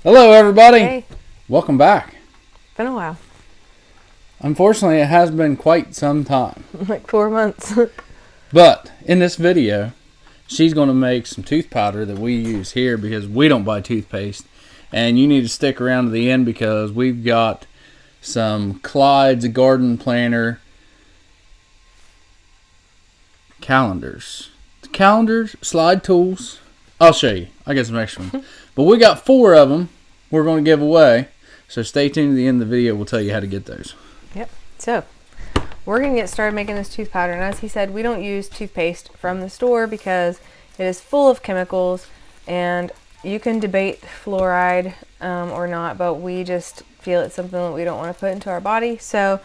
Hello, everybody. Hey, Welcome back. been a while. Unfortunately, it has been quite some time. Like 4 months. But in this video, she's going to make some tooth powder that we use here because we don't buy toothpaste. And you need to stick around to the end because we've got some Clyde's Garden Planner calendars. Calendars, slide tools. I'll show you. I got some extra ones. But we got 4 of them we're going to give away. So stay tuned to the end of the video. We'll tell you how to get those. Yep. So, we're going to get started making this tooth powder. And as he said, we don't use toothpaste from the store because it is full of chemicals. And you can debate fluoride or not, but we just feel it's something that we don't want to put into our body. So,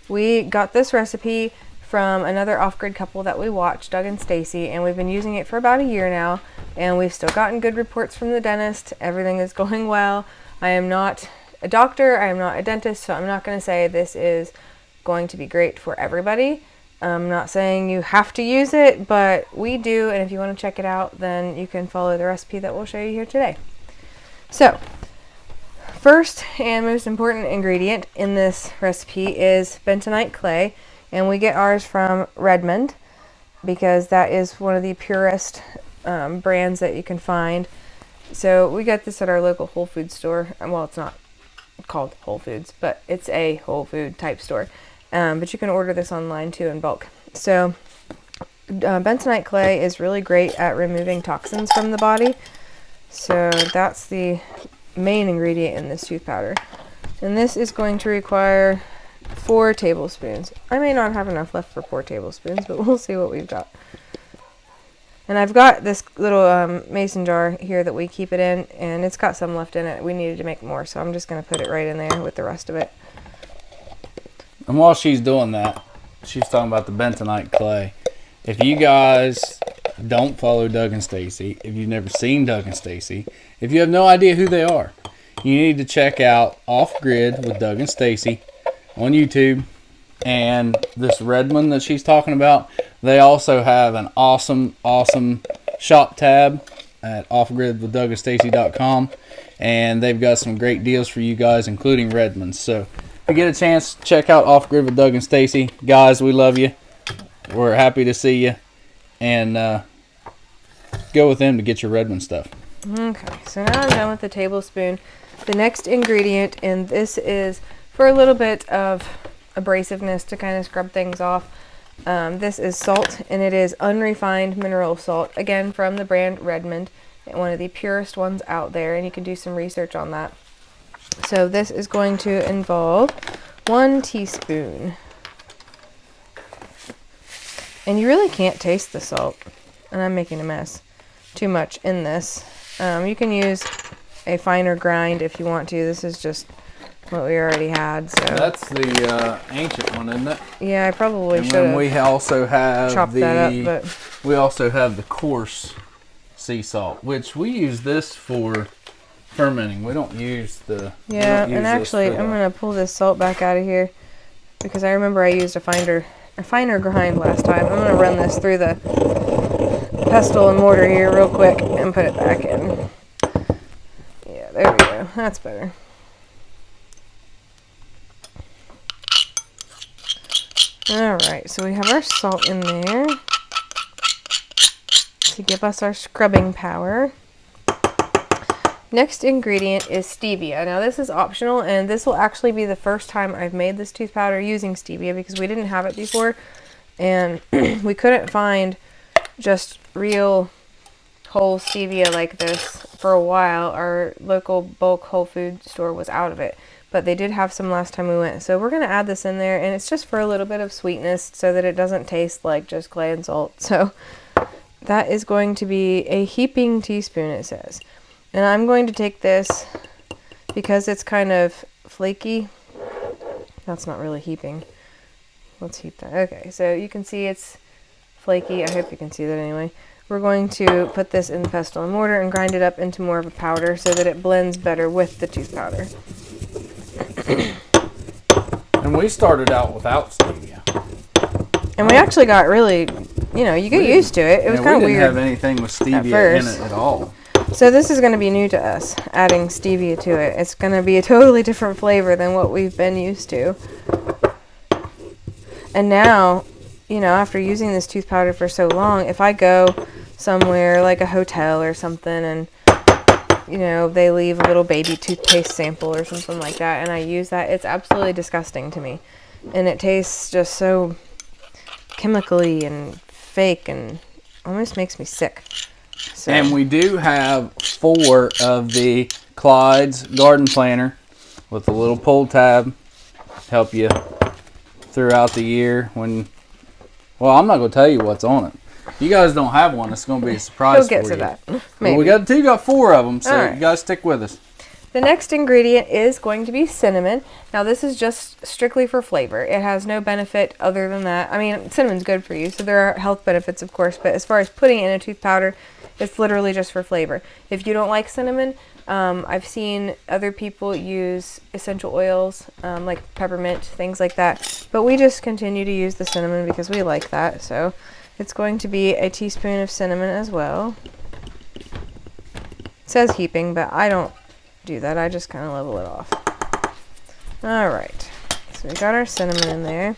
we got this recipe from another Offgrid couple that we watched, Doug and Stacy, and we've been using it for about a year now, and we've still gotten good reports from the dentist. Everything is going well. I am not a doctor, I am not a dentist, so I'm not going to say this is going to be great for everybody. I'm not saying you have to use it, but we do, and if you want to check it out, then you can follow the recipe that we'll show you here today. So, first and most important ingredient in this recipe is bentonite clay. And we get ours from Redmond because that is one of the purest brands that you can find. So we got this at our local Whole Foods store. Well, it's not called Whole Foods, but it's a Whole Food type store. But you can order this online too in bulk. So bentonite clay is really great at removing toxins from the body. So that's the main ingredient in this tooth powder. And this is going to require 4 tablespoons. I may not have enough left for 4 tablespoons, but we'll see what we've got. And I've got this little mason jar here that we keep it in, and it's got some left in it. We needed to make more, so I'm just going to put it right in there with the rest of it. And while she's doing that, she's talking about the bentonite clay. If you guys don't follow Doug and Stacy, if you've never seen Doug and Stacy, if you have no idea who they are, you need to check out Offgrid with Doug and Stacy on YouTube. And this Redmond that she's talking about, they also have an awesome shop tab at offgridwithdougandstacy.com, and they've got some great deals for you guys, including Redmond. So if you get a chance, check out Offgrid with Doug and Stacy. Guys, we love you. We're happy to see you, and go with them to get your Redmond stuff. Okay, so now I'm done with the tablespoon. The next ingredient, and this is for a little bit of abrasiveness to kind of scrub things off. This is salt, and it is unrefined mineral salt, again from the brand Redmond, one of the purest ones out there, and you can do some research on that. So this is going to involve 1 teaspoon. And you really can't taste the salt, and I'm making a mess, too much in this. You can use a finer grind if you want to. This is just what we already had. So That's the ancient one, isn't it? yeah, I probably And should then have we also have chopped that up, but we also have the coarse sea salt, which we use this for fermenting. We don't use the yeah. And actually, I'm gonna pull this salt back out of here because I remember I used a finer grind last time. I'm gonna run this through the pestle and mortar here real quick and put it back in. Yeah, there we go. That's better. Alright, so we have our salt in there to give us our scrubbing power. Next ingredient is stevia. Now this is optional, and this will actually be the first time I've made this tooth powder using stevia because we didn't have it before, and we couldn't find just real whole stevia like this for a while. Our local bulk Whole Food store was out of it, but they did have some last time we went. So we're going to add this in there, and it's just for a little bit of sweetness so that it doesn't taste like just clay and salt. So that is going to be a heaping teaspoon, it says. And I'm going to take this because it's kind of flaky. That's not really heaping. Let's heat that. Okay, so you can see it's flaky. I hope you can see that anyway. We're going to put this in the pestle and mortar and grind it up into more of a powder so that it blends better with the tooth powder. And we started out without stevia. And we actually got really, you get used to it. It was kind of weird. We didn't have anything with stevia in it at all. So this is going to be new to us, adding stevia to it. It's going to be a totally different flavor than what we've been used to. And now, you know, after using this tooth powder for so long, if I go somewhere like a hotel or something and, you know, they leave a little baby toothpaste sample or something like that and I use that, it's absolutely disgusting to me. And it tastes just so chemically and fake and almost makes me sick. So. And we do have 4 of the Clyde's garden planter with a little pull tab, help you throughout the year when, well, I'm not going to tell you what's on it. You guys don't have one, it's going to be a surprise for you. We'll get to that. Well, we got 4 of them, so you guys stick with us. The next ingredient is going to be cinnamon. Now this is just strictly for flavor. It has no benefit other than that. I mean, cinnamon's good for you, so there are health benefits, of course, but as far as putting it in a tooth powder, it's literally just for flavor. If you don't like cinnamon, I've seen other people use essential oils, like peppermint, things like that, but we just continue to use the cinnamon because we like that. So it's going to be a teaspoon of cinnamon as well. It says heaping, but I don't do that. I just kind of level it off. All right, so we got our cinnamon in there,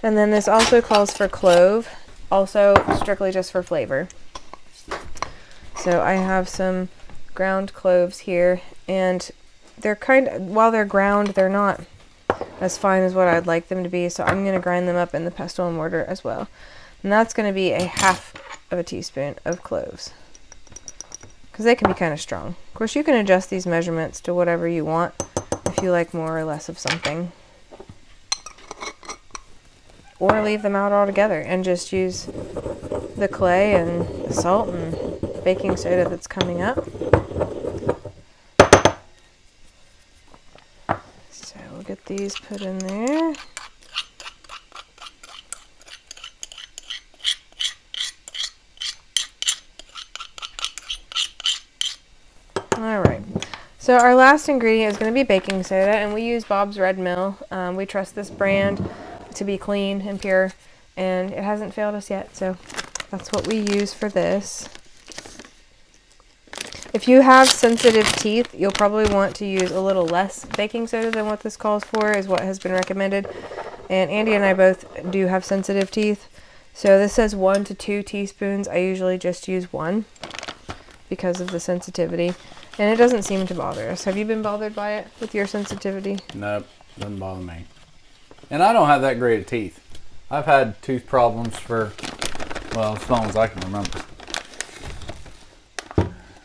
and then this also calls for clove, also strictly just for flavor. So I have some ground cloves here, and they're while they're ground, they're not as fine as what I'd like them to be, so I'm going to grind them up in the pestle and mortar as well. And that's going to be a half of a teaspoon of cloves, because they can be kind of strong. Of course, you can adjust these measurements to whatever you want if you like more or less of something. Or leave them out altogether and just use the clay and the salt and baking soda that's coming up. So we'll get these put in there. Alright, so our last ingredient is going to be baking soda, and we use Bob's Red Mill. We trust this brand to be clean and pure, and it hasn't failed us yet, so that's what we use for this. If you have sensitive teeth, you'll probably want to use a little less baking soda than what this calls for, is what has been recommended. And Andy and I both do have sensitive teeth, so this says 1 to 2 teaspoons. I usually just use 1 because of the sensitivity, and it doesn't seem to bother us. Have you been bothered by it with your sensitivity? Nope, doesn't bother me. And I don't have that great of teeth. I've had tooth problems for, well, as long as I can remember.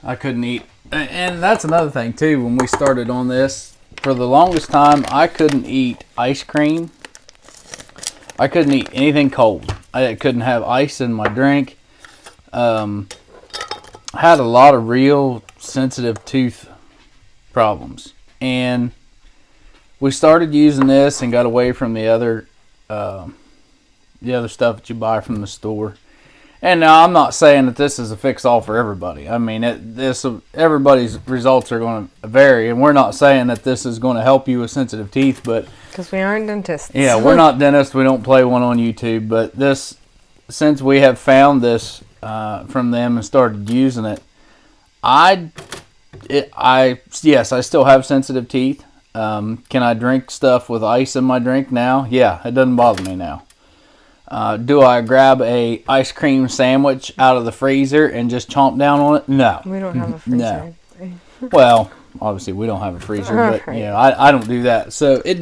I couldn't eat. And that's another thing, too. When we started on this, for the longest time, I couldn't eat ice cream. I couldn't eat anything cold. I couldn't have ice in my drink. I had a lot of real sensitive tooth problems. And we started using this and got away from the other stuff that you buy from the store. And now I'm not saying that this is a fix-all for everybody. I mean, everybody's results are going to vary, and we're not saying that this is going to help you with sensitive teeth, but because we aren't dentists. Yeah, we're not dentists. We don't play one on YouTube, but this, since we have found this from them and started using it, yes, I still have sensitive teeth. Can I drink stuff with ice in my drink now? Yeah, it doesn't bother me now. Do I grab a ice cream sandwich out of the freezer and just chomp down on it? No. We don't have a freezer. No. Well, obviously we don't have a freezer, but right. Yeah, I don't do that. So it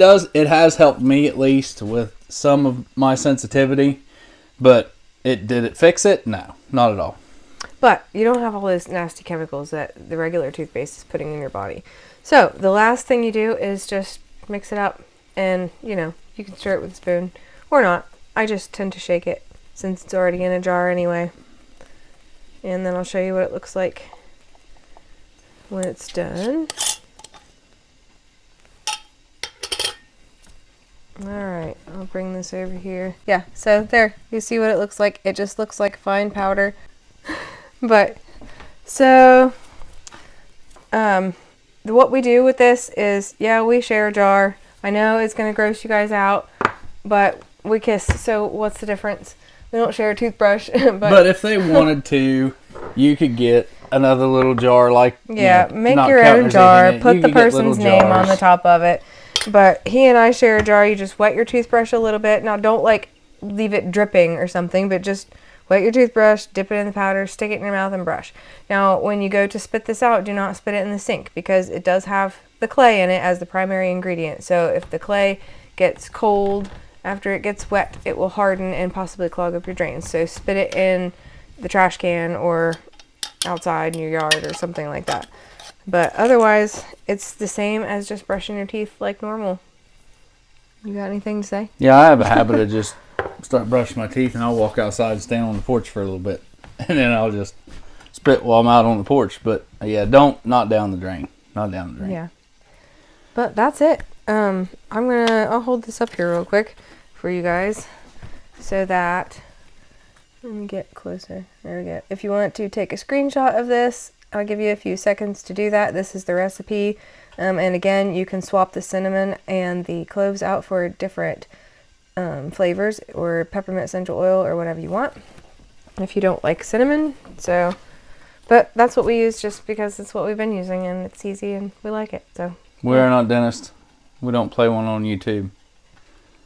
has helped me at least with some of my sensitivity, but did it fix it? No, not at all. But you don't have all those nasty chemicals that the regular toothpaste is putting in your body. So the last thing you do is just mix it up, and you can stir it with a spoon or not. I just tend to shake it since it's already in a jar anyway. And then I'll show you what it looks like when it's done. Alright, I'll bring this over here. Yeah, so there, you see what it looks like. It just looks like fine powder. But, so, what we do with this is, yeah, we share a jar. I know it's going to gross you guys out, but we kiss, so what's the difference? We don't share a toothbrush. But if they wanted to, you could get another little jar like Yeah, make not your counting own there's jar. anything in it. Put You the could get little person's name on jars. the top of it. But he and I share a jar. You just wet your toothbrush a little bit. Now, don't like leave it dripping or something, but just wet your toothbrush, dip it in the powder, stick it in your mouth, and brush. Now, when you go to spit this out, do not spit it in the sink because it does have the clay in it as the primary ingredient. So if the clay gets cold after it gets wet, it will harden and possibly clog up your drains. So spit it in the trash can or outside in your yard or something like that. But otherwise, it's the same as just brushing your teeth like normal. You got anything to say? Yeah, I have a habit of just start brushing my teeth and I'll walk outside and stand on the porch for a little bit. And then I'll just spit while I'm out on the porch. But yeah, not down the drain. Not down the drain. Yeah. But that's it. I'll hold this up here real quick for you guys so that, let me get closer. There we go. If you want to take a screenshot of this, I'll give you a few seconds to do that. This is the recipe. And again, you can swap the cinnamon and the cloves out for different flavors or peppermint essential oil or whatever you want if you don't like cinnamon. So, but that's what we use just because it's what we've been using and it's easy and we like it. So We are not dentists. We don't play one on YouTube.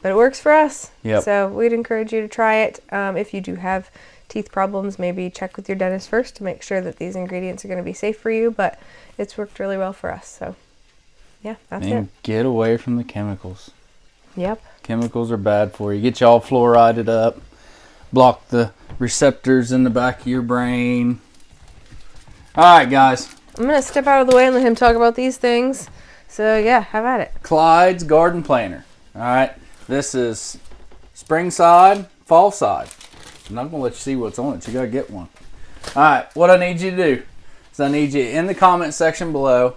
but it works for us. Yep. So we'd encourage you to try it. If you do have teeth problems, maybe check with your dentist first to make sure that these ingredients are going to be safe for you, but it's worked really well for us. So yeah, that's it. And get away from the chemicals. Yep. Chemicals are bad for you. Get you all fluorided up. Block the receptors in the back of your brain. All right, guys. I'm going to step out of the way and let him talk about these things. So yeah, have at it. Clyde's Garden Planner. All right. This is spring side, fall side. I'm not going to let you see what's on it. You got to get one. All right. What I need you to do is I need you in the comment section below.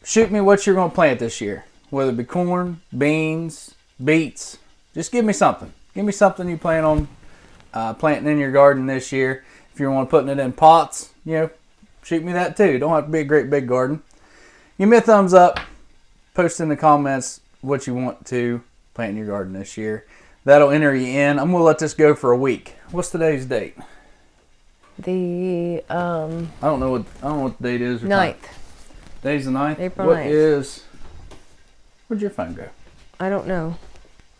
Shoot me what you're going to plant this year. Whether it be corn, beans, beets. Just give me something. Give me something you plan on planting in your garden this year. If you want putting it in pots, shoot me that too. Don't have to be a great big garden. Give me a thumbs up. Post in the comments what you want to plant in your garden this year. That'll enter you in. I'm gonna let this go for a week. What's today's date? The I don't know what the date is. 9th. Today's the 9th. April What 9th. Where'd your phone go? I don't know.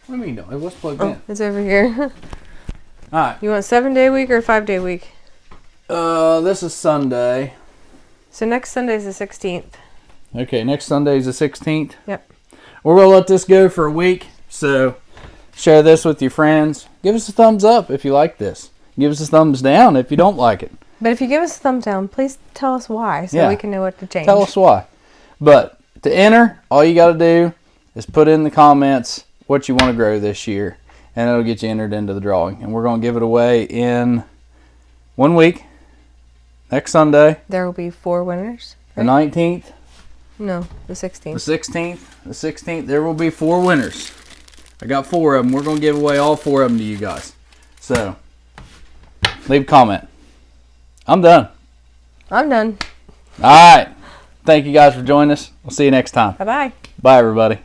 What do you mean no? It was plugged Oh, in. it's over here. All right. You want 7-day week or 5-day week? This is Sunday. So next Sunday is the 16th. Okay, next Sunday is the 16th. Yep. We're gonna let this go for a week. So share this with your friends. Give us a thumbs up if you like this. Give us a thumbs down if you don't like it. But if you give us a thumbs down, please tell us why so we can know what to change. Tell us why. But to enter, all you got to do is put in the comments what you want to grow this year, and it'll get you entered into the drawing. And we're going to give it away in 1 week, next Sunday, There will be 4 winners. the 19th, No, the the 16th. 16th, the 16th. There will be 4 winners. I got 4 of them. We're going to give away all 4 of them to you guys. So leave a comment. I'm done. I'm done. All right. Thank you guys for joining us. We'll see you next time. Bye-bye. Bye, everybody.